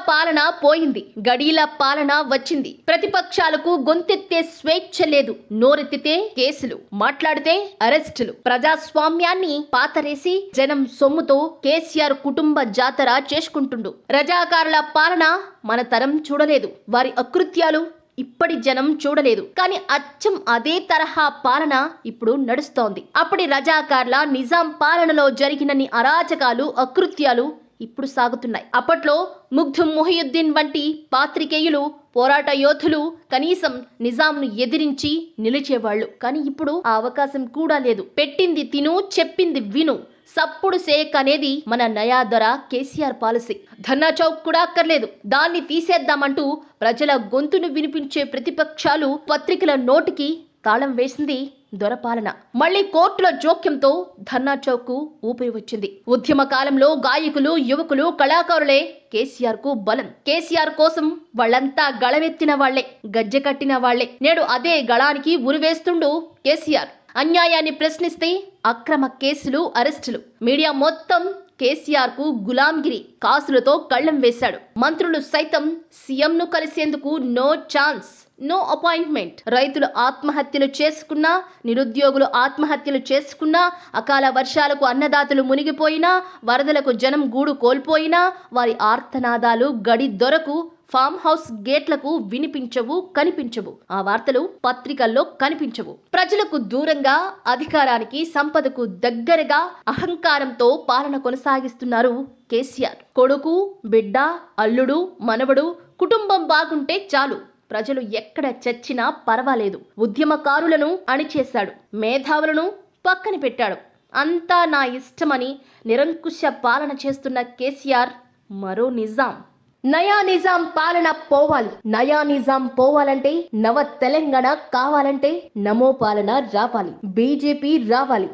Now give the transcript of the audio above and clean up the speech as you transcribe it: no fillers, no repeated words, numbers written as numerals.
పాలన పోయింది, గడీల పాలన వచ్చింది. ప్రతిపక్షాలకు గొంతెత్తే స్వేచ్ఛ లేదు. నోరెత్తితే కేసులు, మాట్లాడితే అరెస్టులు. ప్రజాస్వామ్యాన్ని పాతరేసి జనం సొమ్ముతో కేసీఆర్ కుటుంబ జాతర చేసుకుంటుండు. రజాకారుల పాలన మన తరం చూడలేదు. వారి అకృత్యాలు ఇప్పటి జనం చూడలేదు. కానీ అచ్చం అదే తరహా పాలన ఇప్పుడు నడుస్తోంది. అప్పటి రజాకార్ల నిజాం పాలనలో జరిగినన్ని అరాచకాలు, అకృత్యాలు ఇప్పుడు సాగుతున్నాయి. అప్పట్లో ముగ్ధుం మొహియుద్దీన్ వంటి పాత్రికేయులు, పోరాట యోధులు కనీసం నిజాంను ఎదిరించి నిలిచేవాళ్లు. కానీ ఇప్పుడు ఆ అవకాశం కూడా లేదు. పెట్టింది తిను, చెప్పింది విను, సప్పుడు సేక్ అనేది మన నయాదొర కేసీఆర్ పాలసీ. ధర్నా చౌక్ కూడా అక్కర్లేదు, దాన్ని తీసేద్దామంటూ ప్రజల గొంతును వినిపించే ప్రతిపక్షాలు, పత్రికల నోటికి తాళం వేసింది దొరపాలన. మళ్లీ కోర్టుల జోక్యంతో ధర్నా చౌక్ ఊపిరి వచ్చింది. ఉద్యమ కాలంలో గాయకులు, యువకులు, కళాకారులే కేసీఆర్ కు బలం. కేసీఆర్ కోసం వాళ్ళంతా గళమెత్తిన వాళ్లే, గజ్జె కట్టిన వాళ్లే. నేడు అదే గళానికి ఉరివేస్తుండు కేసీఆర్. అన్యాయాన్ని ప్రశ్నిస్తే అక్రమ కేసులు, అరెస్టులు. మీడియా మొత్తం కేసీఆర్ కు గులాంగిరి, కాసులతో కళ్లెం వేశాడు. మంత్రులు సైతం సీఎంను కలిసేందుకు నో ఛాన్స్, నో అపాయింట్మెంట్. రైతులు ఆత్మహత్యలు చేసుకున్నా, నిరుద్యోగులు ఆత్మహత్యలు చేసుకున్నా, అకాల వర్షాలకు అన్నదాతలు మునిగిపోయినా, వరదలకు జనం గూడు కోల్పోయినా, వారి ఆర్తనాదాలు గడి దొరకు ఫామ్ హౌస్ గేట్లకు వినిపించవు, కనిపించవు. ఆ వార్తలు పత్రికల్లో కనిపించవు. ప్రజలకు దూరంగా, అధికారానికి, సంపదకు దగ్గరగా అహంకారంతో పాలన కొనసాగిస్తున్నారు కేసీఆర్. కొడుకు, బిడ్డ, అల్లుడు, మనవడు, కుటుంబం బాగుంటే చాలు, ప్రజలు ఎక్కడ చచ్చినా పర్వాలేదు. ఉద్యమకారులను అణిచేశాడు, మేధావులను పక్కన పెట్టాడు. అంతా నా ఇష్టమని నిరంకుశ పాలన చేస్తున్న కేసీఆర్ మరో నిజాం. నయా నిజాం పాలన పోవాలి. నయా నిజాం పోవాలంటే, నవ తెలంగాణ కావాలంటే నమో పాలన రావాలి, బీజేపీ రావాలి.